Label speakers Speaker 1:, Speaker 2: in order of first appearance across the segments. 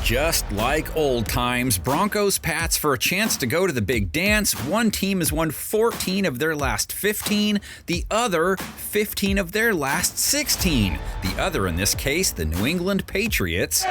Speaker 1: Just like old times, Broncos Pats for a chance to go to the big dance. One team has won 14 of their last 15, the other 15 of their last 16. The other, in this case, the New England Patriots.
Speaker 2: We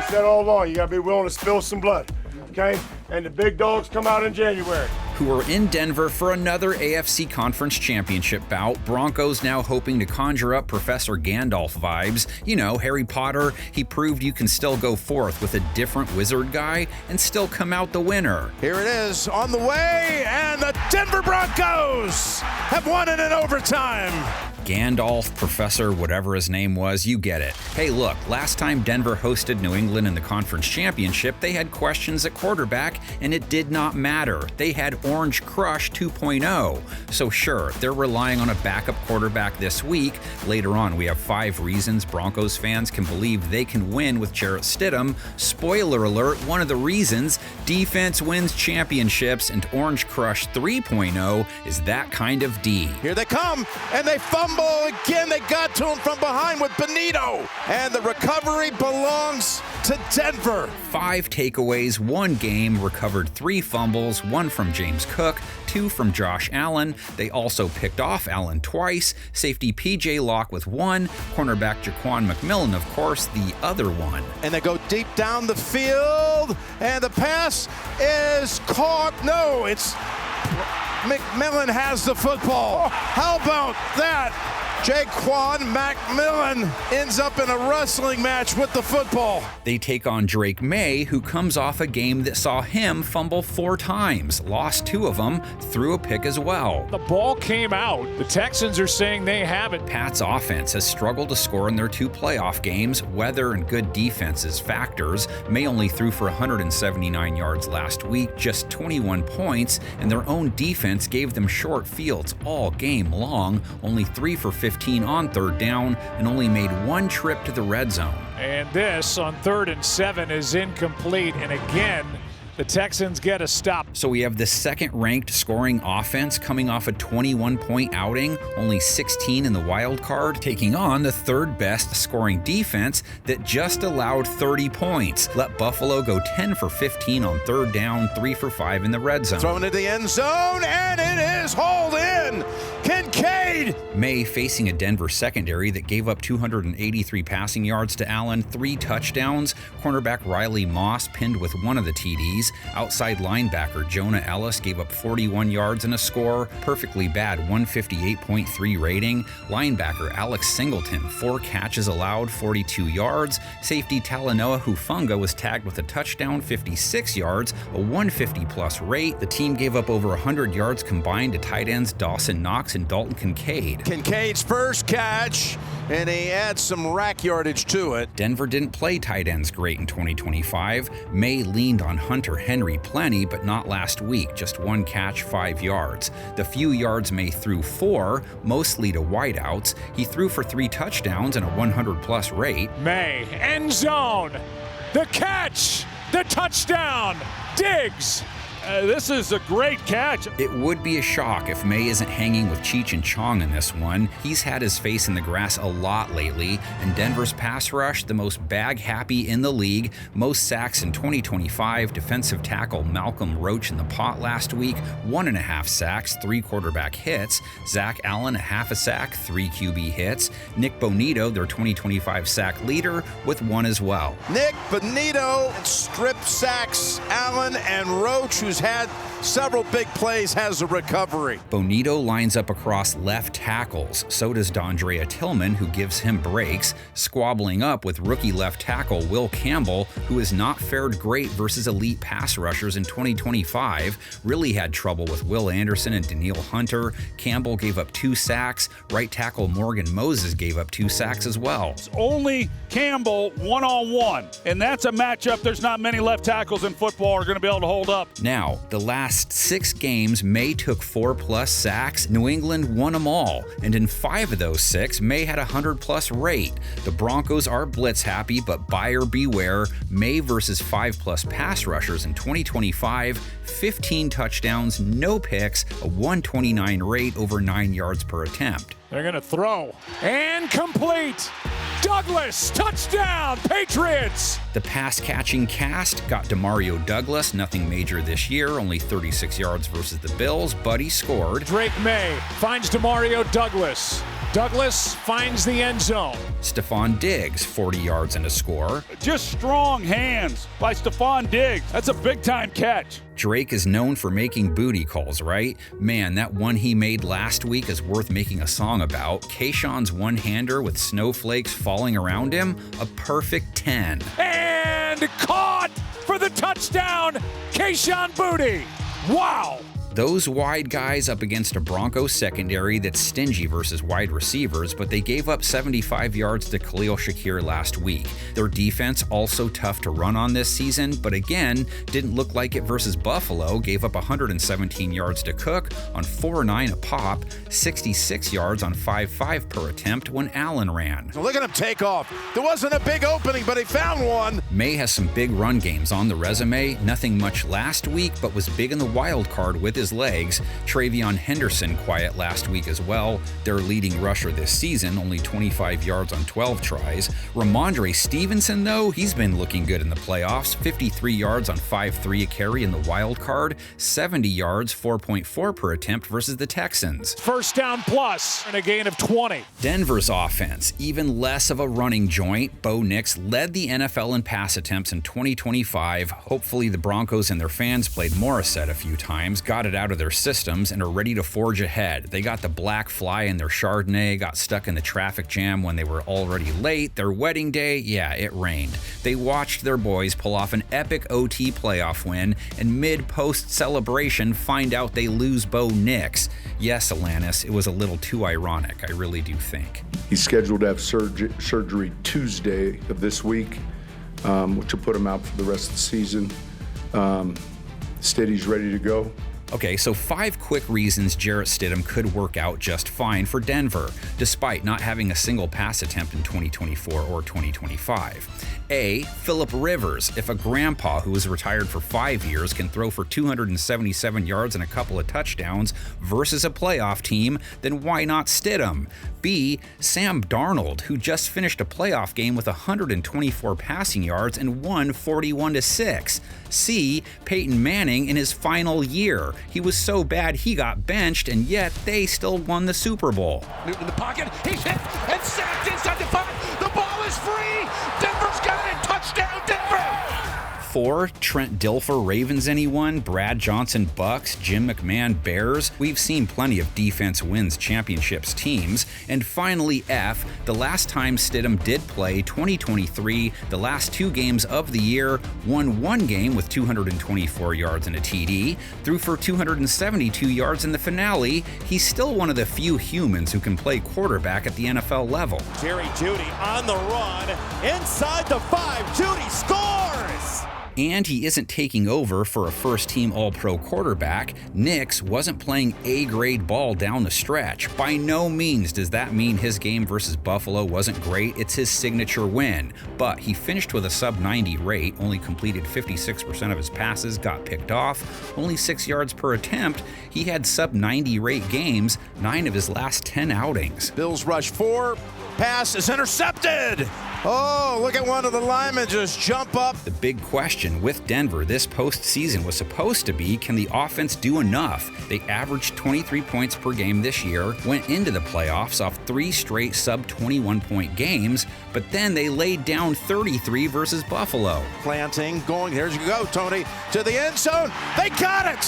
Speaker 2: said all along, you gotta be willing to spill some blood, okay? And the big dogs come out in January.
Speaker 1: Who are in Denver for another AFC Conference Championship bout. Broncos now hoping to conjure up Professor Gandalf vibes. You know, Harry Potter, he proved you can still go forth with a different wizard guy and still come out the winner.
Speaker 3: Here it is on the way, and the Denver Broncos have won it in overtime.
Speaker 1: Gandalf, Professor, whatever his name was, you get it. Hey, look, last time Denver hosted New England in the Conference Championship, they had questions at quarterback, and it did not matter. They had Orange Crush 2.0. So sure, they're relying on a backup quarterback this week. Later on, we have 5 reasons Broncos fans can believe they can win with Jarrett Stidham. Spoiler alert, one of the reasons, defense wins championships, and Orange Crush 3.0 is that kind of D.
Speaker 3: Here they come, and they fumble again. They got to him from behind with Benito, and the recovery belongs to Denver. 5
Speaker 1: takeaways, 1 game, recovered 3 fumbles, 1 from James Cook, 2 from Josh Allen. They also picked off Allen twice. Safety PJ Locke with 1, cornerback Jaquan McMillan, of course, the other one.
Speaker 3: And they go deep down the field, and the pass is caught. No, it's McMillan has the football. How about that? Jaquan McMillan ends up in a wrestling match with the football.
Speaker 1: They take on Drake Maye, who comes off a game that saw him fumble 4 times, lost 2 of them, threw a pick as well.
Speaker 4: The ball came out. The Texans are saying they have it.
Speaker 1: Pat's offense has struggled to score in their 2 playoff games. Weather and good defense as factors. Maye only threw for 179 yards last week, just 21 points, and their own defense gave them short fields all game long, only 3 for 15 on 3rd down, and only made 1 trip to the red zone.
Speaker 4: And this on 3rd and 7 is incomplete, and again, the Texans get a stop.
Speaker 1: So we have the 2nd-ranked scoring offense coming off a 21-point outing, only 16 in the wild card, taking on the 3rd-best scoring defense that just allowed 30 points. Let Buffalo go 10 for 15 on 3rd down, 3 for 5 in the red zone.
Speaker 3: Thrown into the end zone, and it is hauled in. Kincaid!
Speaker 1: Maye facing a Denver secondary that gave up 283 passing yards to Allen, 3 touchdowns. Cornerback Riley Moss pinned with 1 of the TDs. Outside linebacker Jonah Ellis gave up 41 yards and a score. Perfectly bad 158.3 rating. Linebacker Alex Singleton, 4 catches allowed, 42 yards. Safety Talanoa Hufanga was tagged with a touchdown, 56 yards, a 150-plus rate. The team gave up over 100 yards combined to tight ends Dawson Knox and Dalton Kincaid.
Speaker 3: Kincaid's first catch, and he adds some rack yardage to it.
Speaker 1: Denver didn't play tight ends great in 2025. Maye leaned on Hunter Henry plenty, but not last week. Just 1 catch, 5 yards. The few yards Maye threw 4, mostly to wideouts. He threw for 3 touchdowns and a 100-plus rate.
Speaker 4: Maye, end zone, the catch, the touchdown, Diggs. This is a great catch.
Speaker 1: It would be a shock if Maye isn't hanging with Cheech and Chong in this one. He's had his face in the grass a lot lately, and Denver's pass rush, the most bag-happy in the league. Most sacks in 2025. Defensive tackle Malcolm Roach in the pot last week, 1.5 sacks, 3 quarterback hits. Zach Allen, a 1/2 sack, 3 QB hits. Nick Bonito, their 2025 sack leader, with 1 as well.
Speaker 3: Nick Bonito strip sacks Allen, and Roach, who's had several big plays, has a recovery.
Speaker 1: Bonito lines up across left tackles. So does Dondrea Tillman, who gives him breaks, squabbling up with rookie left tackle Will Campbell, who has not fared great versus elite pass rushers in 2025. Really had trouble with Will Anderson and Danielle Hunter. Campbell gave up 2 sacks. Right tackle Morgan Moses gave up 2 sacks as well.
Speaker 5: It's only Campbell one-on-one, and that's a matchup there's not many left tackles in football are going to be able to hold up.
Speaker 1: Now, the last 6 games, Maye took 4+ sacks. New England won them all, and in 5 of those 6, Maye had a 100+ rate. The Broncos are blitz happy, but buyer beware. Maye versus 5+ pass rushers in 2025, 15 touchdowns, no picks, a 129 rate, over 9 yards per attempt.
Speaker 4: They're going to throw, and complete. Douglas, touchdown, Patriots!
Speaker 1: The pass-catching cast got Demario Douglas, nothing major this year, only 36 yards versus the Bills, but he scored.
Speaker 4: Drake Maye finds Demario Douglas. Douglas finds the end zone.
Speaker 1: Stephon Diggs, 40 yards and a score.
Speaker 5: Just strong hands by Stephon Diggs. That's a big-time catch.
Speaker 1: Drake is known for making booty calls, right? Man, that one he made last week is worth making a song about. Kayshawn's one-hander with snowflakes falling around him, a perfect 10.
Speaker 4: And caught for the touchdown, Kayshawn Booty. Wow.
Speaker 1: Those wide guys up against a Broncos secondary that's stingy versus wide receivers, but they gave up 75 yards to Khalil Shakir last week. Their defense also tough to run on this season, but again, didn't look like it versus Buffalo, gave up 117 yards to Cook on 4-9 a pop, 66 yards on 5-5 per attempt when Allen ran.
Speaker 3: Look at him take off. There wasn't a big opening, but he found one.
Speaker 1: May has some big run games on the resume, nothing much last week, but was big in the wild card with his legs. Travion Henderson quiet last week as well. Their leading rusher this season, only 25 yards on 12 tries. Ramondre Stevenson, though, he's been looking good in the playoffs. 53 yards on 5-3 a carry in the wild card. 70 yards, 4.4 per attempt versus the Texans.
Speaker 4: First down plus and a gain of 20.
Speaker 1: Denver's offense, even less of a running joint. Bo Nix led the NFL in pass attempts in 2025. Hopefully the Broncos and their fans played Morissette a few times, got it out of their systems, and are ready to forge ahead. They got the black fly in their Chardonnay, got stuck in the traffic jam when they were already late. Their wedding day, yeah, it rained. They watched their boys pull off an epic OT playoff win, and mid-post celebration find out they lose Bo Nix. Yes, Alanis, it was a little too ironic, I really do think.
Speaker 6: He's scheduled to have surgery Tuesday of this week, which will put him out for the rest of the season. Stiddy's ready to go.
Speaker 1: Okay, so 5 quick reasons Jarrett Stidham could work out just fine for Denver, despite not having a single pass attempt in 2024 or 2025. A, Phillip Rivers. If a grandpa who was retired for 5 years can throw for 277 yards and a couple of touchdowns versus a playoff team, then why not Stidham? B, Sam Darnold, who just finished a playoff game with 124 passing yards and won 41-6. C, Peyton Manning in his final year. He was so bad he got benched, and yet they still won the Super Bowl.
Speaker 7: Newton in the pocket, he's hit and sacked inside the pocket. The ball is free. Denver's got it. Touchdown, Denver.
Speaker 1: 4, Trent Dilfer, Ravens anyone? Brad Johnson, Bucks? Jim McMahon, Bears? We've seen plenty of defense wins championships teams. And finally, F, the last time Stidham did play, 2023, the last 2 games of the year, won 1 game with 224 yards and a TD, threw for 272 yards in the finale. He's still one of the few humans who can play quarterback at the NFL level.
Speaker 8: Jerry Jeudy on the run, inside the 5, Jeudy scores!
Speaker 1: And he isn't taking over for a first-team All-Pro quarterback. Nix wasn't playing A-grade ball down the stretch. By no means does that mean his game versus Buffalo wasn't great. It's his signature win. But he finished with a sub-90 rate, only completed 56% of his passes, got picked off, only 6 yards per attempt. He had sub-90 rate games, 9 of his last 10 outings.
Speaker 3: Bills rush 4, pass is intercepted. Oh, look at one of the linemen just jump up.
Speaker 1: The big question with Denver this postseason was supposed to be, can the offense do enough? They averaged 23 points per game this year, went into the playoffs off 3 straight sub-21-point games, but then they laid down 33 versus Buffalo.
Speaker 3: Planting, going, here you go, Tony, to the end zone. They got it!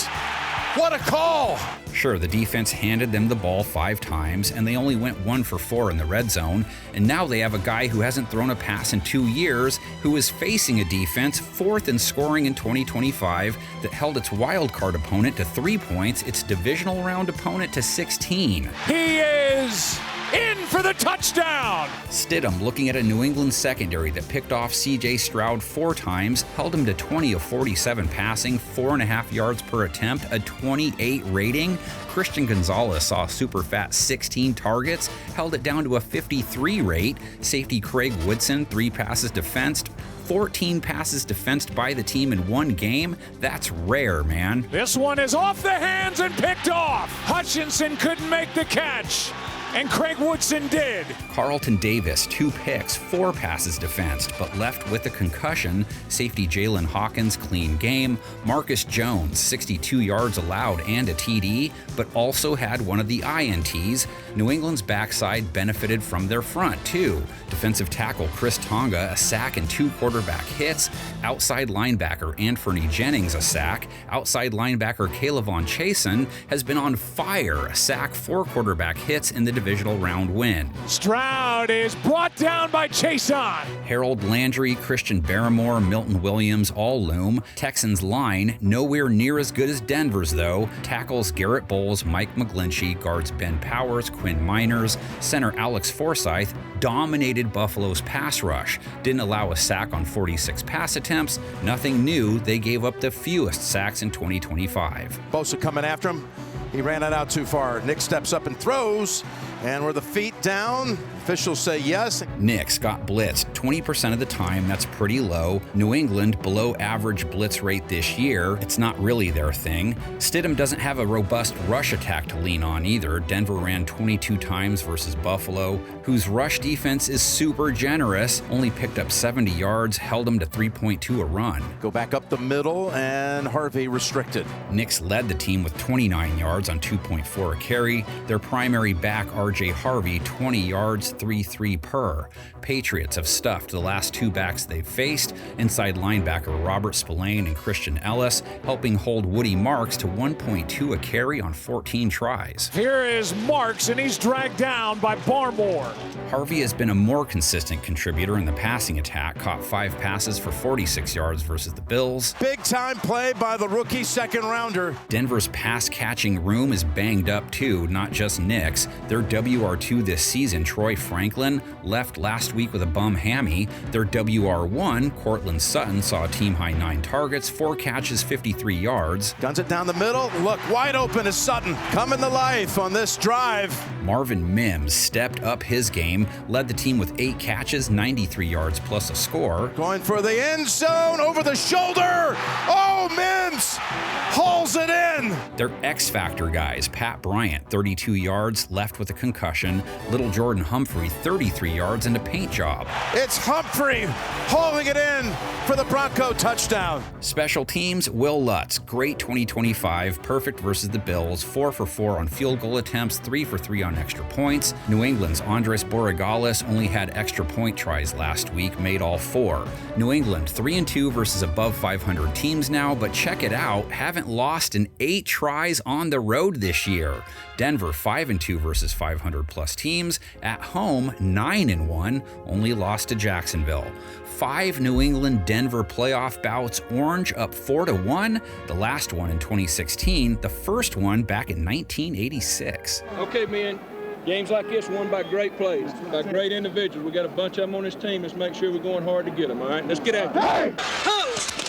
Speaker 3: What a call!
Speaker 1: Sure, the defense handed them the ball 5 times, and they only went 1 for 4 in the red zone, and now they have a guy who hasn't thrown a pass in 2 years, who is facing a defense 4th in scoring in 2025 that held its wild card opponent to 3 points, its divisional round opponent to 16.
Speaker 4: He is in for the touchdown!
Speaker 1: Stidham looking at a New England secondary that picked off C.J. Stroud 4 times, held him to 20 of 47 passing, 4.5 yards per attempt, a 28 rating. Christian Gonzalez saw a super fat 16 targets, held it down to a 53 rate. Safety Craig Woodson, 3 passes defensed, 14 passes defensed by the team in 1 game. That's rare, man.
Speaker 4: This one is off the hands and picked off. Hutchinson couldn't make the catch. and Craig Woodson did.
Speaker 1: Carlton Davis, 2 picks, 4 passes defensed, but left with a concussion. Safety Jalen Hawkins, clean game. Marcus Jones, 62 yards allowed and a TD, but also had one of the INTs. New England's backside benefited from their front, too. Defensive tackle Chris Tonga, a sack and 2 quarterback hits. Outside linebacker Anthony Jennings, a sack. Outside linebacker Kaylavon Chasen has been on fire, a sack, 4 quarterback hits in the divisional round win.
Speaker 4: Stroud is brought down by Chason.
Speaker 1: Harold Landry, Christian Barrymore, Milton Williams all loom. Texans line, nowhere near as good as Denver's though. Tackles Garrett Bowles, Mike McGlinchey, guards Ben Powers, Quinn Miners, center Alex Forsyth dominated Buffalo's pass rush. Didn't allow a sack on 46 pass attempts. Nothing new, they gave up the fewest sacks in 2025.
Speaker 3: Bosa coming after him. He ran it out too far. Nick steps up and throws. And were the feet down? Officials say yes.
Speaker 1: Knicks got blitzed 20% of the time. That's pretty low. New England, below average blitz rate this year. It's not really their thing. Stidham doesn't have a robust rush attack to lean on either. Denver ran 22 times versus Buffalo, whose rush defense is super generous. Only picked up 70 yards, held them to 3.2 a run.
Speaker 3: Go back up the middle, and Harvey restricted.
Speaker 1: Knicks led the team with 29 yards on 2.4 a carry. Their primary back, RJ Harvey, 20 yards, 3.3 per. Patriots have stuffed the last 2 backs they've faced. Inside linebacker Robert Spillane and Christian Ellis helping hold Woody Marks to 1.2 a carry on 14 tries.
Speaker 4: Here is Marks, and he's dragged down by Barmore.
Speaker 1: Harvey has been a more consistent contributor in the passing attack, caught 5 passes for 46 yards versus the Bills.
Speaker 3: Big time play by the rookie second rounder.
Speaker 1: Denver's pass catching room is banged up too, not just Knicks. Their WR2 this season, Troy Franklin, left last week with a bum hammy. Their WR1, Cortland Sutton, saw a team-high 9 targets, 4 catches, 53 yards.
Speaker 3: Guns it down the middle. Look, wide open is Sutton. Coming to life on this drive.
Speaker 1: Marvin Mims stepped up his game, led the team with 8 catches, 93 yards plus a score.
Speaker 3: Going for the end zone, over the shoulder. Oh, Mims hauls it in.
Speaker 1: Their X-Factor guys, Pat Bryant, 32 yards, left with a concussion. Little Jordan Humphrey, 33 yards and a paint job.
Speaker 3: It's Humphrey hauling it in for the Bronco touchdown.
Speaker 1: Special teams, Will Lutz, great 2025, perfect versus the Bills, 4 for 4 on field goal attempts, 3 for 3 on extra points. New England's Andres Borregales only had extra point tries last week, made all 4. New England 3-2 versus above 500 teams now, but check it out, haven't lost in 8 tries on the road this year. Denver 5-2 versus 500 plus teams. At home 9-1, only lost to Jacksonville. 5 New England-Denver playoff bouts, Orange up 4-1, the last one in 2016, the first one back in 1986.
Speaker 9: Okay, man. Games like this won by great plays, by great individuals. We got a bunch of them on this team. Let's make sure we're going hard to get them, all right? Let's get after it.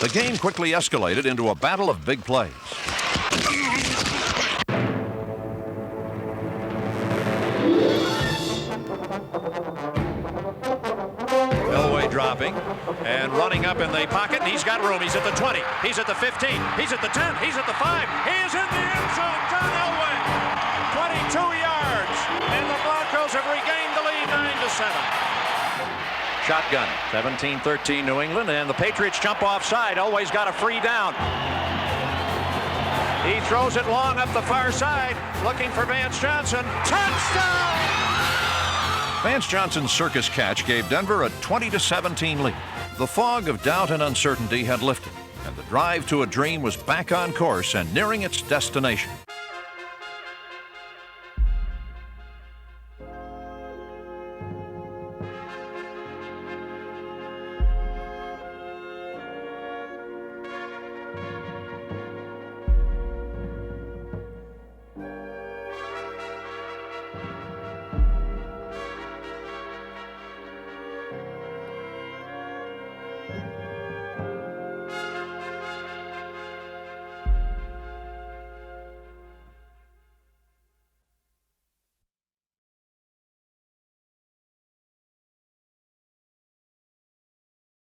Speaker 10: The game quickly escalated into a battle of big plays. Dropping and running up in the pocket, and he's got room. He's at the 20, he's at the 15, he's at the 10, he's at the 5, he is in the end zone. John Elway, 22 yards, and the Broncos have regained the lead 9-7. Shotgun, 17-13 New England, and the Patriots jump offside. Elway's got a free down. He throws it long up the far side, looking for Vance Johnson. Touchdown! Vance Johnson's circus catch gave Denver a 20-17 lead. The fog of doubt and uncertainty had lifted, and the drive to a dream was back on course and nearing its destination.